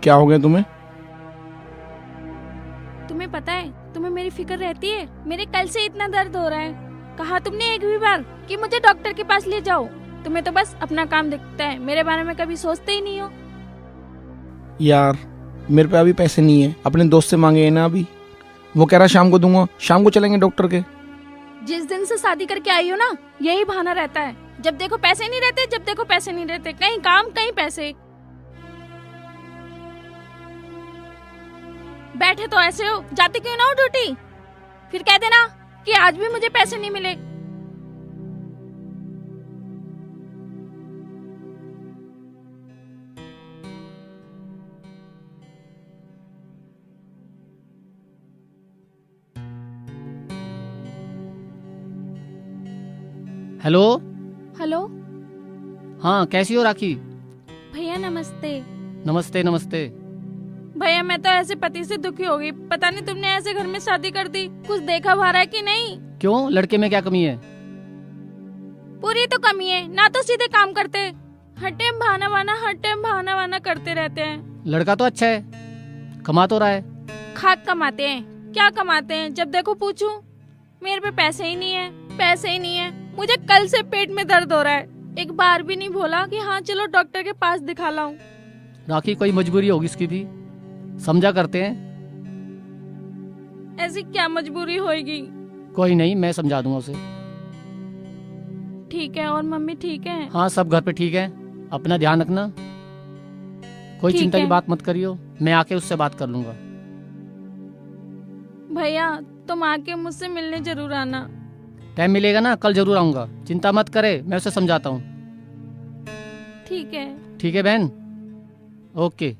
क्या हो गया तुम्हें? तुम्हें पता है, तुम्हें मेरी फिक्र रहती है। मेरे कल से इतना दर्द हो रहा है। कहा तुमने एक भी बार कि मुझे डॉक्टर के पास ले जाओ। तुम्हें तो बस अपना काम दिखता है, मेरे बारे में कभी सोचते ही नहीं हो। यार मेरे पे अभी पैसे नहीं है, अपने दोस्त से मांगे हैं ना अभी। वो कह रहा शाम को दूंगा, शाम को चलेंगे डॉक्टर के। जिस दिन से शादी करके आई हो ना, यही बहाना रहता है। जब देखो पैसे नहीं रहते, जब देखो पैसे नहीं रहते। कहीं काम कहीं पैसे। बैठे तो ऐसे हो, जाते क्यों ना हो ड्यूटी? फिर कह देना कि आज भी मुझे पैसे नहीं मिले। हेलो। हेलो हाँ, कैसी हो राखी? भैया, नमस्ते। नमस्ते नमस्ते। भैया, मैं तो ऐसे पति से दुखी हो गई। पता नहीं तुमने ऐसे घर में शादी कर दी। कुछ देखा भारा है कि नहीं? क्यों, लड़के में क्या कमी है? पूरी तो कमी है। ना तो सीधे काम करते, हर टाइम बहाना वाना, हर टाइम बहाना वाना करते रहते हैं। लड़का तो अच्छा है, कमा तो रहा है। खाक कमाते हैं। क्या कमाते हैं? जब देखो पूछूं, मेरे पे पैसे ही नहीं है, पैसे ही नहीं है। मुझे कल से पेट में दर्द हो रहा है। एक बार भी नहीं बोला कि हाँ चलो डॉक्टर के पास दिखा लाऊं। राखी, कोई मजबूरी होगी इसकी भी, समझा करते हैं। ऐसी क्या मजबूरी होगी? कोई नहीं, मैं समझा दूंगा उसे। ठीक है। और मम्मी ठीक है? हाँ, सब घर पे ठीक है। अपना ध्यान रखना, कोई ठीक चिंता की है। बात मत करियो। मैं आके उससे बात कर लूंगा। भैया, तुम आके मुझसे मिलने जरूर आना। टाइम मिलेगा ना, कल जरूर आऊंगा। चिंता मत करे, मैं उसे समझाता हूँ। ठीक है। ठीक है बहन, ओके।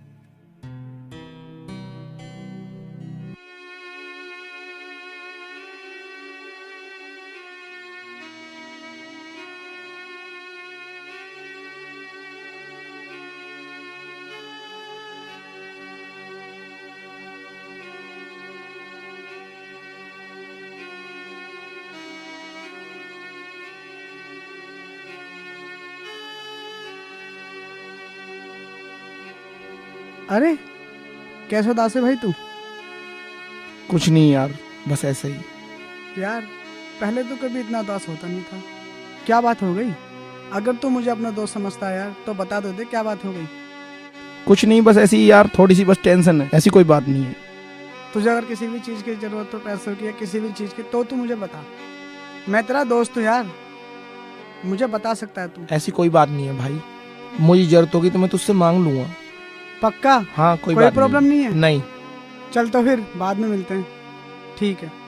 अरे कैसा उदास है भाई तू? कुछ नहीं यार, बस ऐसे ही। यार पहले तो कभी इतना उदास होता नहीं था। क्या बात हो गई? अगर तू मुझे अपना दोस्त समझता है यार, तो बता दो दे क्या बात हो गई। कुछ नहीं, बस ऐसी ही यार, थोड़ी सी बस टेंशन है, ऐसी कोई बात नहीं है। तुझे अगर किसी भी चीज़ की जरूरत हो, पैसों की या किसी भी चीज़ की, तो तू मुझे बता। मैं तेरा दोस्त हूँ यार, मुझे बता सकता है तू। ऐसी कोई बात नहीं है भाई, मुझे जरूरत होगी तो मैं तुझसे मांग लूंगा। पक्का? हाँ, कोई कोई बात प्रॉब्लम नहीं है? नहीं। चल तो फिर बाद में मिलते हैं। ठीक है।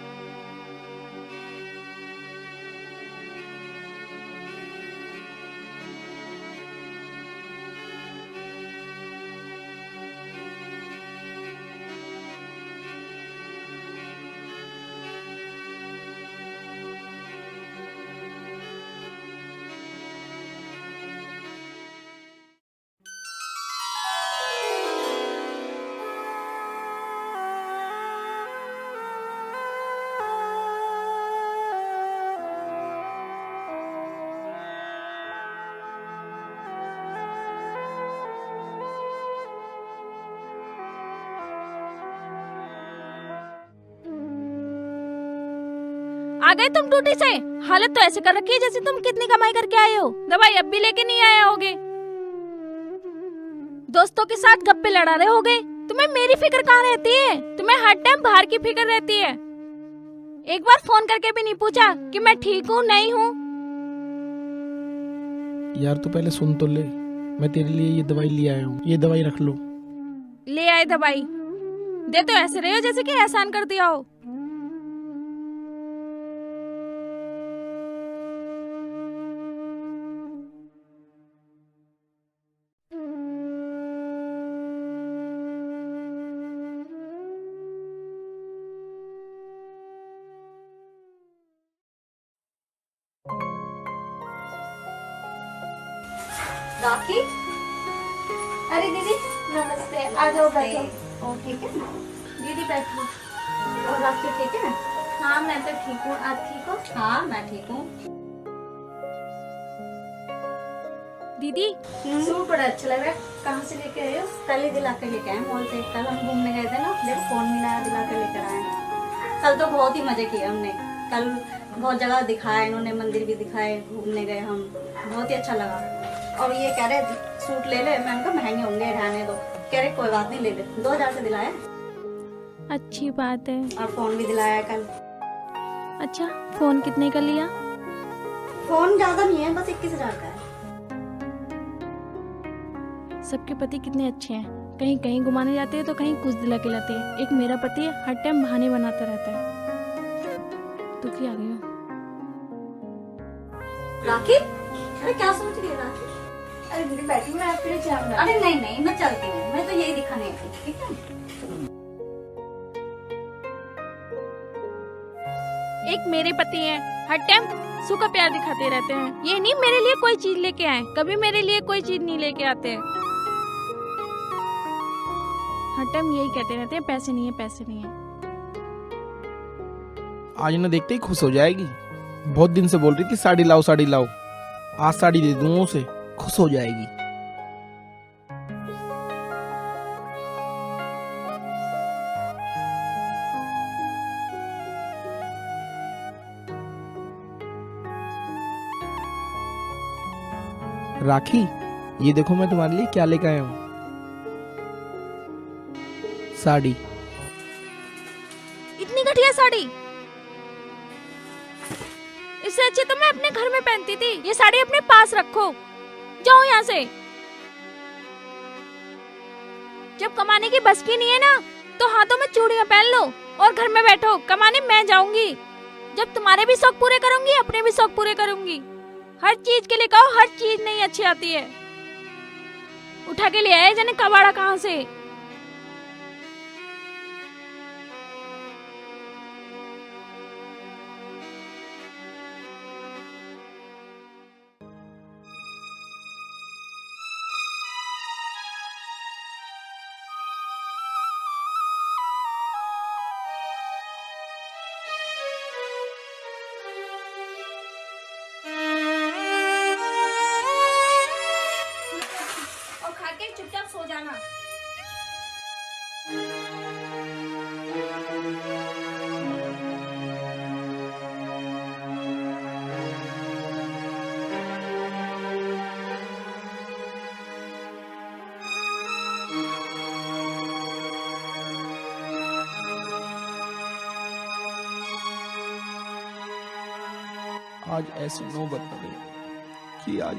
आ गए तुम ड्यूटी से? हालत तो ऐसे कर रखी है जैसे तुम कितनी कमाई करके आए हो। दवाई अब भी लेके नहीं आए होगे। दोस्तों के साथ गप्पे लड़ा रहे होगे। तुम्हें मेरी फिक्र कहाँ रहती है? तुम्हें हर टाइम बाहर की फिक्र रहती है। एक बार फोन करके भी नहीं पूछा कि मैं ठीक हूँ नहीं हूँ। यार तू पहले सुन तो ले, मैं तेरे लिए ये दवाई ले आया हूँ, ये दवाई रख लो। ले आए दवाई? दे तो ऐसे रहे हो जैसे कि एहसान कर दिया हो। राखी, अरे दीदी नमस्ते, आ जाओ बैठो। और ठीक है? दीदी बैठो। और राखी ठीक है? हाँ मैं तो ठीक हूँ, आप ठीक हो? हाँ मैं ठीक हूँ। दीदी सूट बड़ा अच्छा लग रहा है। कहाँ से लेके आए हो? कल ही दिला के लेके आए मॉल से। कल हम घूमने गए थे ना, देखो फोन मिला दिला के लेकर आए। कल तो बहुत ही मजे किए हमने। कल बहुत जगह दिखाए इन्होंने, मंदिर भी दिखाए, घूमने गए हम, बहुत ही अच्छा लगा। और ये कह रहे सूट ले ले, मैंने कहा महंगे होंगे रहने दो। कह रहे कोई बात नहीं ले ले। 2000 से दिलाया अच्छी बात है। और फोन भी दिलाया कल। अच्छा फोन कितने का लिया? फोन ज्यादा नहीं है, बस 21,000 का है। सबके पति कितने अच्छे हैं, कहीं कहीं घुमाने जाते हैं तो कहीं कुछ दिला के लाते हैं। एक मेरा पति है, हर टाइम बहाने बनाता रहता है। दुखी आ गई हूँ। राखी, अरे क्या सोच रही है राखी? अरे दीदी बैठी, मैं आपके लिए चाय बना। अरे नहीं नहीं, मैं चलती हूँ, मैं तो यही दिखाने आई थी, ठीक है? एक मेरे पति हैं, हर टाइम सूखा प्यार दिखाते रहते हैं। ये नहीं मेरे लिए कोई चीज लेके आए, कभी मेरे लिए कोई चीज नहीं लेके आते। हर टाइम यही कहते रहते हैं पैसे नहीं है, पैसे नहीं है। आज ना देखते ही खुश हो जाएगी। बहुत दिन से बोल रही थी साड़ी लाओ साड़ी लाओ, आज साड़ी दे दूँ उसे, खुश हो जाएगी। राखी, ये देखो मैं तुम्हारे लिए क्या लेकर आया हूँ। साड़ी। इतनी घटिया साड़ी, इससे अच्छी तो मैं अपने घर में पहनती थी। ये साड़ी अपने पास रखो, जाओ यहाँ से। जब कमाने की बस की नहीं है ना, तो हाथों में चूड़ियां पहन लो और घर में बैठो। कमाने मैं जाऊंगी, जब तुम्हारे भी शौक पूरे करूंगी, अपने भी शौक पूरे करूंगी। हर चीज के लिए कहो, हर चीज नहीं अच्छी आती है। उठा के ले आए जाने कबाड़ा कहाँ से। और खा के चुपचाप सो जाना। आज ऐसी नौबत आ गई कि आज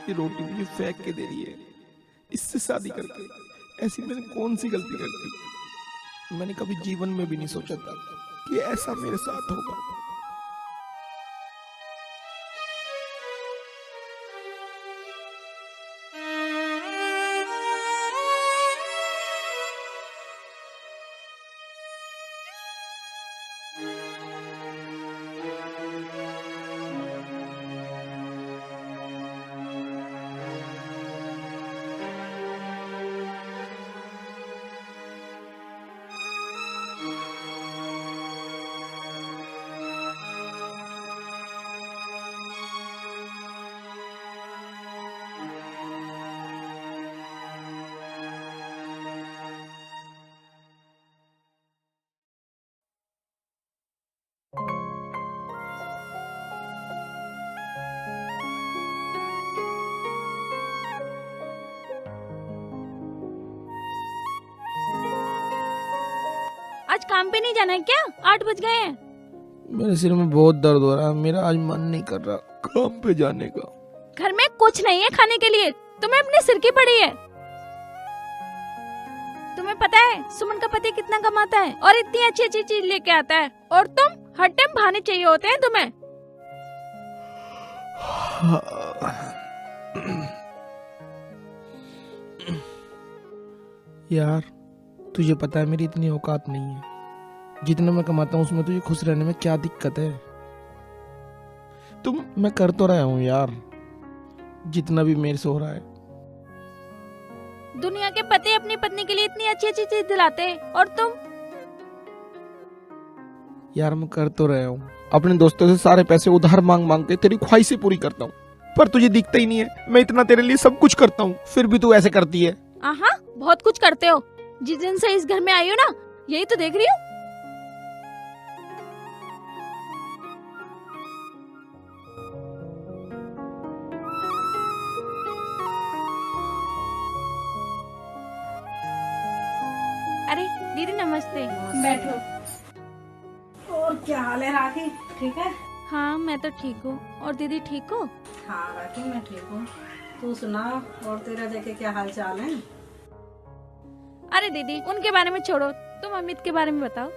ये रोटी मुझे फेंक के दे रही है। इससे शादी करके ऐसी मैंने कौन सी गलती कर दी? मैंने कभी जीवन में भी नहीं सोचा था कि ऐसा मेरे साथ होगा। आज काम पे नहीं जाना है क्या? 8 बज गए हैं। मेरे सिर में बहुत दर्द हो रहा है, मेरा आज मन नहीं कर रहा काम पे जाने का। घर में कुछ नहीं है खाने के लिए, तुम्हें अपने सिर की पड़ी है। तुम्हें पता है सुमन का पति कितना कमाता है और इतनी अच्छी अच्छी चीज लेके आता है, और तुम हर टाइम बहाने चाहिए होते हैं तुम्हें। यार तुझे पता है मेरी इतनी औकात नहीं है। जितना मैं कमाता हूँ उसमें तुझे खुश रहने में क्या दिक्कत है? मैं कर तो रहा हूँ यार, जितना भी मेरे से हो रहा है। दुनिया के पति अपनी पत्नी के लिए इतनी अच्छी अच्छी चीज दिलाते हैं, और तुम? यार मैं कर तो रहा हूँ, अपने दोस्तों से सारे पैसे उधार मांग मांग के तेरी ख्वाहिशें पूरी करता हूँ। पर तुझे दिखता ही नहीं है। मैं इतना तेरे लिए सब कुछ करता हूँ, फिर भी तू ऐसे करती है। आहा, बहुत कुछ करते हो। जिस दिन से इस घर में आई हो ना, यही तो देख रही हूँ। अरे दीदी नमस्ते। बैठो। और क्या हाल है राखी, ठीक है? हाँ मैं तो ठीक हूँ, और दीदी ठीक हो? हाँ राखी मैं ठीक हूँ, तू सुना, और तेरा देखे क्या हाल चाल है? अरे दीदी उनके बारे में छोड़ो, तुम अमित के बारे में बताओ।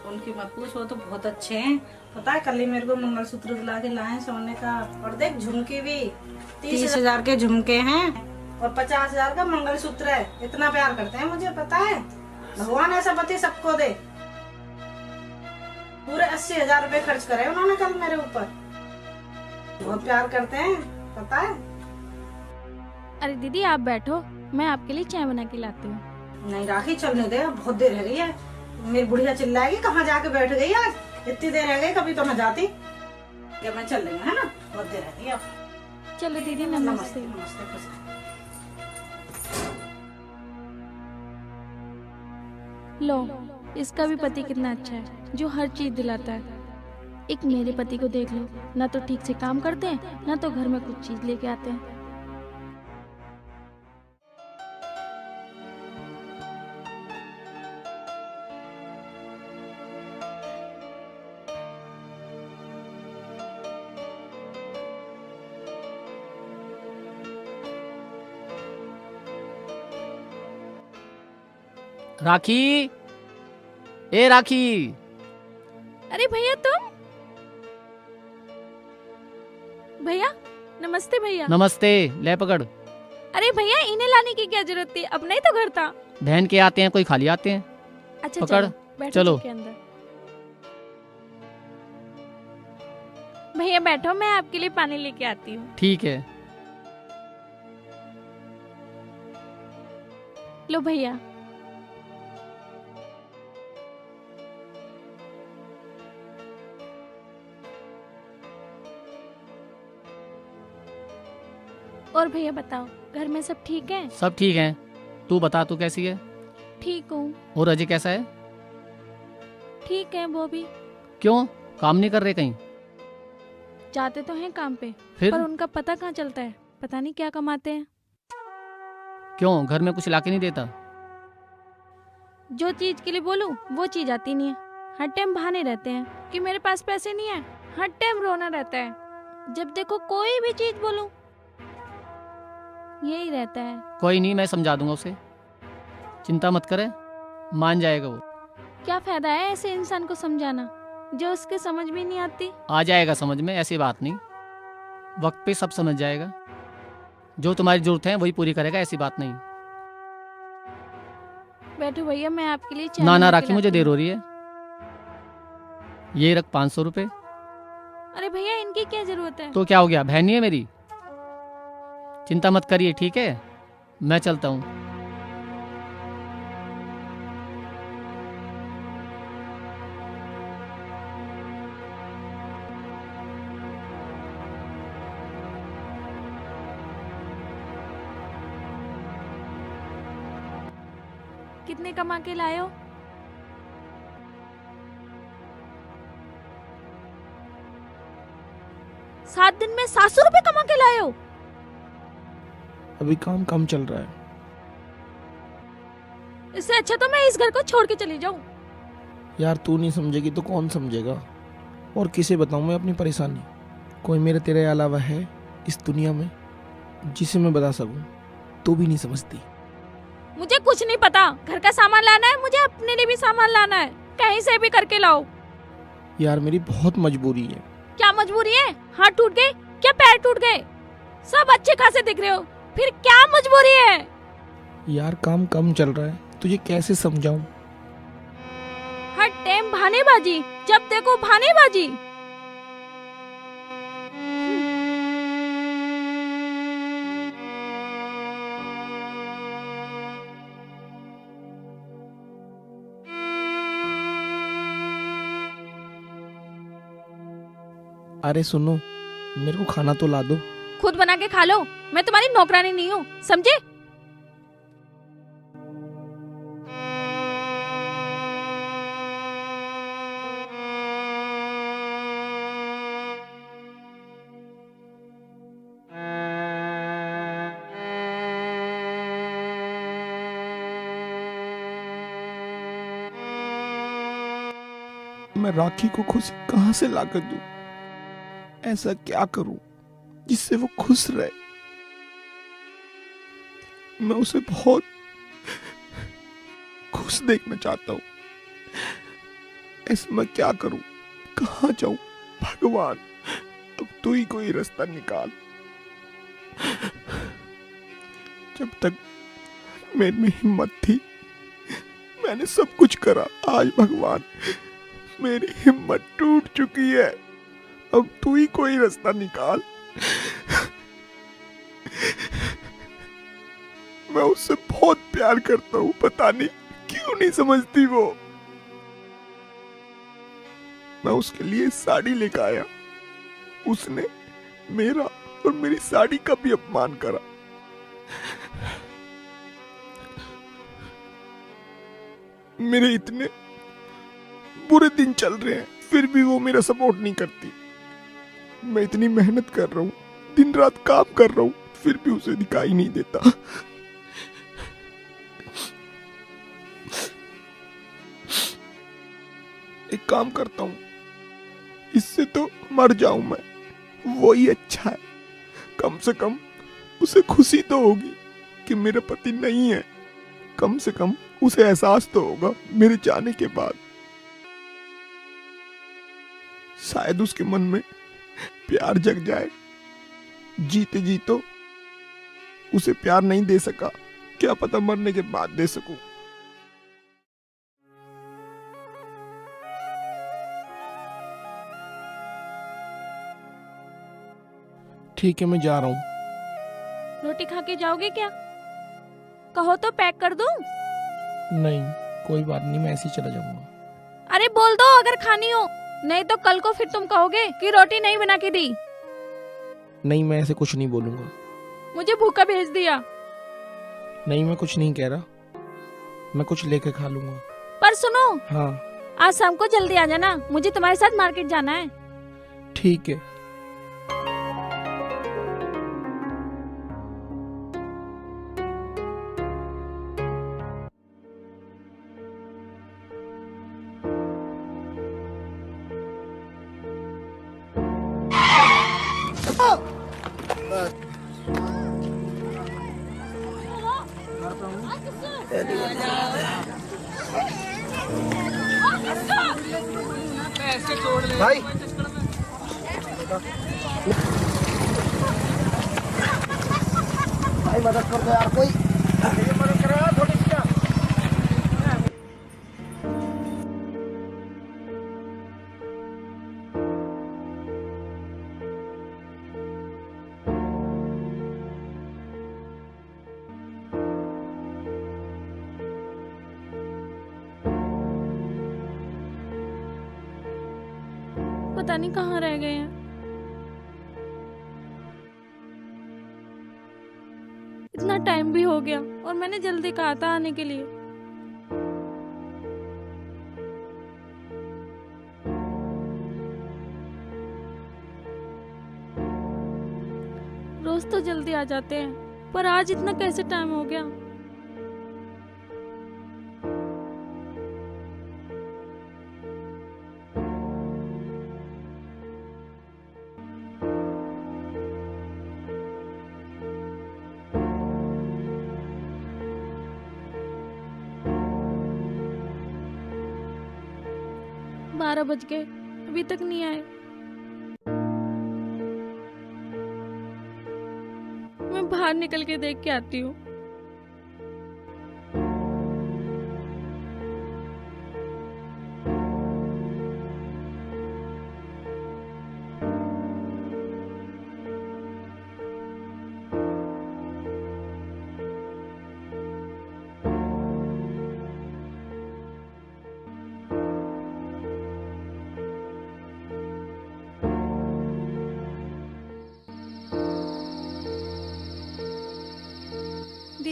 उनकी मत पूछ, वो तो बहुत अच्छे हैं। पता है कल ही मेरे को मंगलसूत्र दिला के लाए सोने का, और देख झुमके भी 30,000 के झुमके हैं और 50,000 का मंगलसूत्र है। इतना प्यार करते हैं मुझे, पता है। भगवान ऐसा पति सबको दे। पूरे 80,000 रुपए खर्च करे उन्होंने कल मेरे ऊपर। बहुत प्यार करते हैं, पता है। अरे दीदी आप बैठो, मैं आपके लिए चाय बना के लाती हूँ। नहीं राखी चलने दे, अब बहुत देर रह गई है। मेरी बुढ़िया चिल्लाएगी कहाँ जाके बैठ गई आज, इतनी देर रह गई, कभी तो मैं जाती। क्या मैं चल रही हूँ, है ना, बहुत देर रह गई अब। चलो दीदी नमस्ते। नमस्ते नमस्ते, खुश रहो। लो, इसका भी पति कितना अच्छा है, जो हर चीज दिलाता है। एक मेरे पति को देख लो, ना तो ठीक से काम करते हैं, ना तो घर में कुछ चीज लेके आते हैं। राखी, ए राखी। अरे भैया तुम? भैया नमस्ते। भैया नमस्ते, ले पकड़। अरे भैया इन्हें लाने की क्या जरूरत थी, अपना ही तो घर था। बहन के आते हैं, कोई खाली आते हैं। अच्छा पकड़, चलो बैठो चलो। के अंदर। भैया बैठो, मैं आपके लिए पानी लेके आती हूँ। ठीक है। लो भैया। और भैया बताओ, घर में सब ठीक है? सब ठीक है। तू बता, तू कैसी है? ठीक हूँ। और अजय कैसा है? ठीक है वो भी। क्यों, काम नहीं कर रहे कहीं? जाते तो हैं काम पे, फिर पर उनका पता कहाँ चलता है, पता नहीं क्या कमाते हैं। क्यों, घर में कुछ लाके नहीं देता? जो चीज के लिए बोलूं वो चीज आती नहीं है। हर टाइम बहाने रहते हैं कि मेरे पास पैसे नहीं है, हर टाइम रोना रहता है। जब देखो कोई भी चीज बोलूं यही रहता है। कोई नहीं, मैं समझा दूंगा उसे, चिंता मत करे, मान जाएगा वो। क्या फायदा है ऐसे इंसान को समझाना जो उसके समझ भी नहीं आती। आ जाएगा समझ में, ऐसी बात नहीं, वक्त पे सब समझ जाएगा। जो तुम्हारी जरूरत है वही पूरी करेगा, ऐसी बात नहीं। बैठो भैया, मैं आपके लिए चाय ना बना के राखी, मुझे लाती देर हूँ। हो रही है। ये रख 500 रुपए। अरे भैया इनकी क्या जरूरत है? तो क्या हो गया, बहन नहीं है मेरी? चिंता मत करिए, ठीक है, मैं चलता हूँ। कितने कमा के लाए हो? सात दिन में 700 रुपए कमा के लाए हो? अभी काम कम चल रहा है। इससे अच्छा तो मैं इस घर को छोड़ के चली जाऊं। यार तू नहीं समझेगी तो कौन समझेगा, और किसे बताऊं मैं अपनी परेशानी? कोई मेरे तेरे अलावा है इस दुनिया में जिसे मैं बता सकूं? तू भी नहीं समझती। मुझे कुछ नहीं पता, घर का सामान लाना है, मुझे अपने लिए भी सामान लाना है, कहीं से भी करके लाओ। यार मेरी बहुत मजबूरी है। क्या मजबूरी है? हाथ टूट गए क्या, पैर टूट गए? सब अच्छे खासे दिख रहे हो, फिर क्या मजबूरी है? यार काम कम चल रहा है, तुझे कैसे समझाऊं? हर टाइम बहानेबाजी, जब देखो बहानेबाजी। अरे सुनो, मेरे को खाना तो ला दो। खुद बना के खा लो, मैं तुम्हारी नौकरानी नहीं हूँ, समझे? मैं राखी को खुशी कहां से लाकर दूं? ऐसा क्या करूं जिससे वो खुश रहे? मैं उसे बहुत खुश देखना चाहता हूं। ऐसा मैं क्या करूं? कहां जाऊं? भगवान, अब तू ही कोई रास्ता निकाल। जब तक मेरे में हिम्मत थी मैंने सब कुछ करा। आज भगवान मेरी हिम्मत टूट चुकी है। अब तू ही कोई रास्ता निकाल। मैं उससे बहुत प्यार करता हूँ, पता नहीं क्यों नहीं समझती वो। मैं उसके लिए साड़ी लेकर आया, उसने मेरा और मेरी साड़ी का भी अपमान करा। मेरे इतने बुरे दिन चल रहे हैं फिर भी वो मेरा सपोर्ट नहीं करती। मैं इतनी मेहनत कर रहा हूँ, दिन रात काम कर रहा हूँ, फिर भी उसे दिखाई नहीं देता। एक काम करता हूँ, इससे तो मर जाऊं मैं, वो ही अच्छा है। कम से कम उसे खुशी तो होगी कि मेरा पति नहीं है। कम से कम उसे एहसास तो होगा मेरे जाने के बाद। शायद उसके मन में प्यार जग जाए। जीते जी तो उसे प्यार नहीं दे सका, क्या पता मरने के बाद दे सकूं। ठीक है, मैं जा रहा हूँ। रोटी खा के जाओगे क्या? कहो तो पैक कर दूं? नहीं, कोई बात नहीं, मैं ऐसे ही चला जाऊंगा। अरे बोल दो अगर खानी हो, नहीं तो कल को फिर तुम कहोगे कि रोटी नहीं बना के दी। नहीं, मैं ऐसे कुछ नहीं बोलूंगा। मुझे भूखा भेज दिया। नहीं, मैं कुछ नहीं कह रहा, मैं कुछ लेके खा लूंगा। पर सुनो, हाँ आज शाम को जल्दी आ जाना, मुझे तुम्हारे साथ मार्केट जाना है। ठीक है। भाई भाई मदद कर दो यार, कोई मदद करो यार, थोड़ी सी। पता नहीं कहाँ रह गए हैं। इतना टाइम भी हो गया और मैंने जल्दी कहा था आने के लिए। रोज तो जल्दी आ जाते हैं, पर आज इतना कैसे टाइम हो गया? बारह बज गए, अभी तक नहीं आए। मैं बाहर निकल के देख के आती हूँ।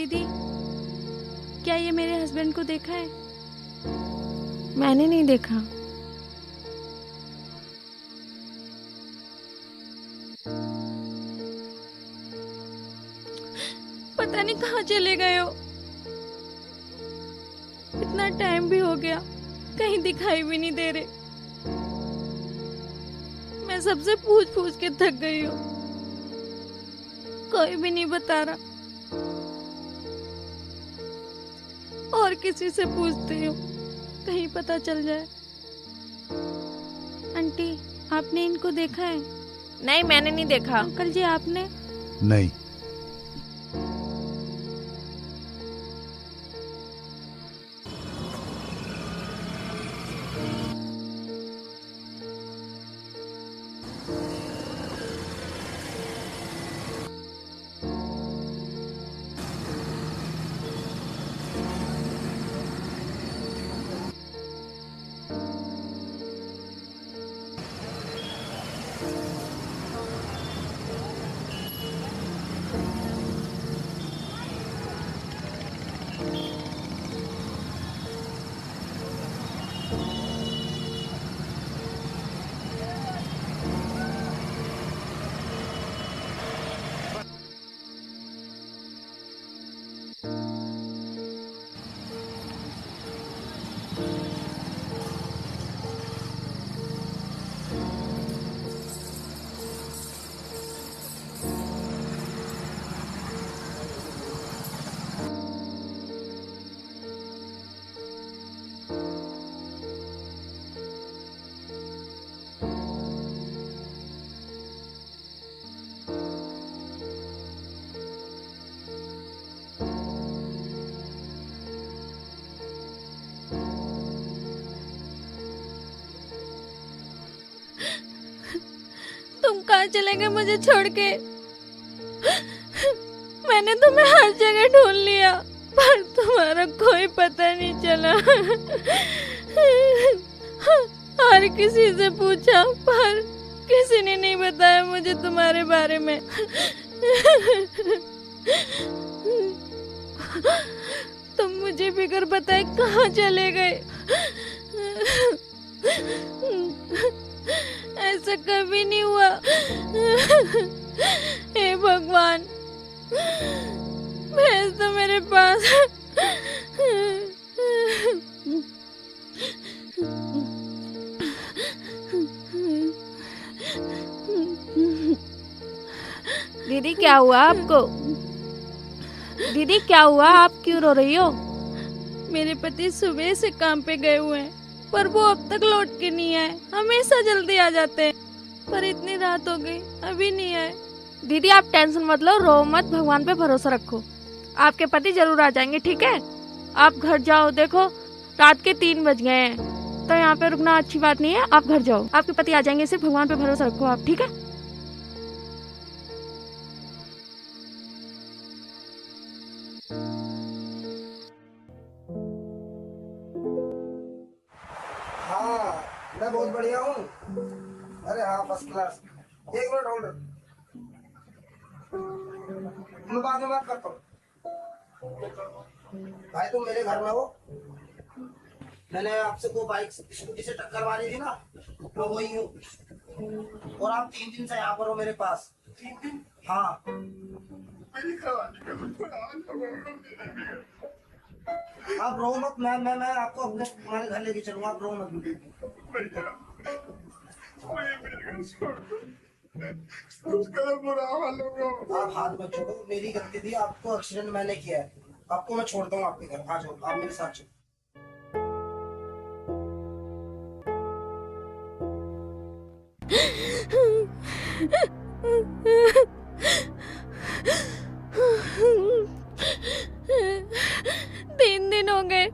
दीदी, क्या ये मेरे हस्बैंड को देखा है? मैंने नहीं देखा। पता नहीं कहाँ चले गए हो। इतना टाइम भी हो गया, कहीं दिखाई भी नहीं दे रहे। मैं सबसे पूछ पूछ के थक गई हूँ, कोई भी नहीं बता रहा। और किसी से पूछती हूँ, कहीं पता चल जाए। आंटी, आपने इनको देखा है? नहीं, मैंने नहीं देखा। अंकल जी, आपने? नहीं। तुम कहाँ चले गए मुझे छोड़ के? मैंने तुम्हें हर जगह ढूंढ लिया, पर तुम्हारा कोई पता नहीं चला। हर किसी से पूछा, पर किसी ने नहीं बताया मुझे तुम्हारे बारे में। तुम मुझे बिगर बताए कहाँ चले गए? ऐसा कभी नहीं हुआ। हे भगवान, भैंस तो मेरे पास। दीदी क्या हुआ आपको? दीदी क्या हुआ, आप क्यों रो रही हो? मेरे पति सुबह से काम पे गए हुए हैं, पर वो अब तक लौट के नहीं आए। हमेशा जल्दी आ जाते हैं, पर इतनी रात हो गई अभी नहीं आए। दीदी आप टेंशन मत लो, रो मत, भगवान पे भरोसा रखो। आपके पति जरूर आ जाएंगे, ठीक है? आप घर जाओ, देखो रात के 3 बज गए हैं, तो यहाँ पे रुकना अच्छी बात नहीं है। आप घर जाओ, आपके पति आ जाएंगे, सिर्फ भगवान पे भरोसा रखो आप, ठीक है? हाँ, मैं बहुत बढ़िया हूँ। अरे हाँ, फर्स्ट क्लास। 1 minute hold. मैं बाद में बात करता हूँ। भाई तुम मेरे घर में हो? मैंने आपसे 2 बाइक स्कूटी से टक्कर मारी थी ना, मैं वही हूँ। और आप 3 दिन से यहाँ पर हो मेरे पास। 3 दिन? हाँ। आप रो मत, मैं आपको अपने तुम्हारे घर लेके चलूंगा, आप रो मत। आप हाथ मत छोड़ो, मेरी गलती थी, आपको एक्सीडेंट मैंने किया है। आपको मैं छोड़ता हूँ आपके घर, आ जाओ, आप मेरे साथ चलो। तीन दिन हो गए,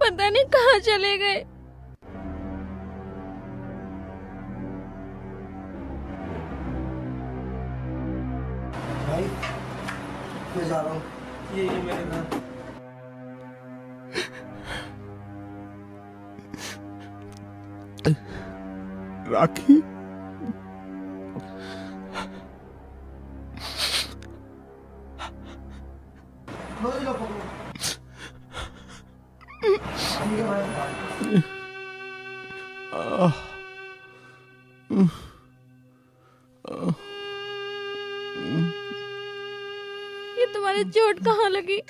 पता नहीं कहाँ चले गए। भाई मैं जा रहा हूँ, ये मेरे घर। राखी, लो आह, ये तुम्हारी चोट कहाँ लगी?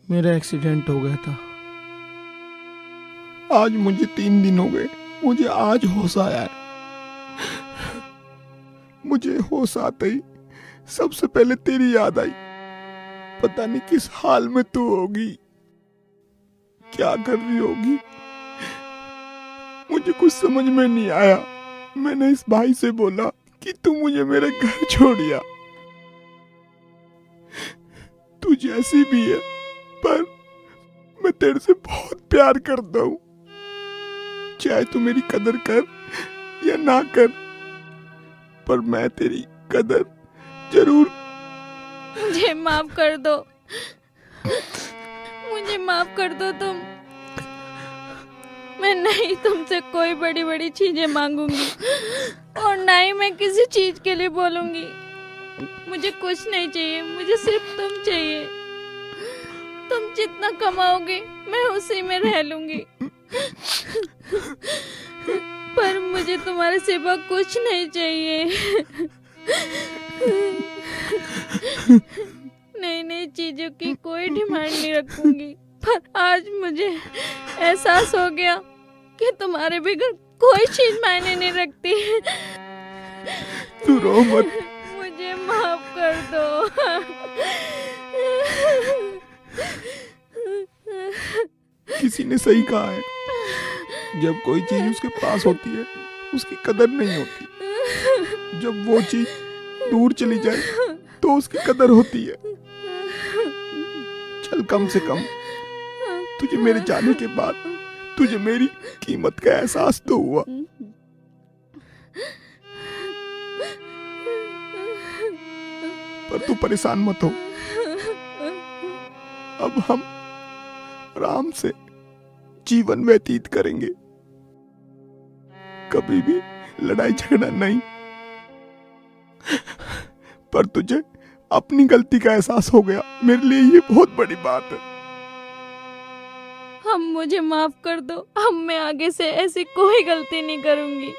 मेरा एक्सीडेंट हो गया था। आज मुझे 3 दिन हो गए। मुझे आज होश आया है। मुझे होश आते ही सबसे पहले तेरी याद आई। पता नहीं किस हाल में तू होगी, क्या कर रही होगी, मुझे कुछ समझ में नहीं आया। मैंने इस भाई से बोला कि तू मुझे मेरे घर छोड़िया। तू जैसी भी है, पर मैं तेरे से बहुत प्यार करता हूं। चाहे तू मेरी कदर कर या ना कर, पर मैं तेरी कदर जरूर। मुझे माफ कर दो, मुझे माफ कर दो तुम। मैं नहीं तुमसे कोई बड़ी बड़ी चीजें मांगूंगी और ना ही मैं किसी चीज के लिए बोलूंगी। मुझे कुछ नहीं चाहिए, मुझे सिर्फ तुम चाहिए। तुम जितना कमाओगे मैं उसी में रह लूंगी, पर मुझे तुम्हारे सिवा कुछ नहीं चाहिए। नई नई चीजों की कोई डिमांड नहीं रखूंगी, पर आज मुझे एहसास हो गया कि तुम्हारे बगैर कोई चीज मायने नहीं रखती। तू रो मत। मुझे माफ कर दो। किसी ने सही कहा है, जब कोई चीज उसके पास होती है उसकी कदर नहीं होती। जब वो चीज दूर चली जाए तो उसकी कदर होती है। चल, कम से कम तुझे मेरे जाने के बाद तुझे मेरी कीमत का एहसास तो हुआ। पर तू परेशान मत हो। अब हम आराम से जीवन व्यतीत करेंगे, कभी भी लड़ाई झगड़ा नहीं। पर तुझे अपनी गलती का एहसास हो गया, मेरे लिए ये बहुत बड़ी बात है। हम मुझे माफ कर दो। अब मैं आगे से ऐसी कोई गलती नहीं करूंगी।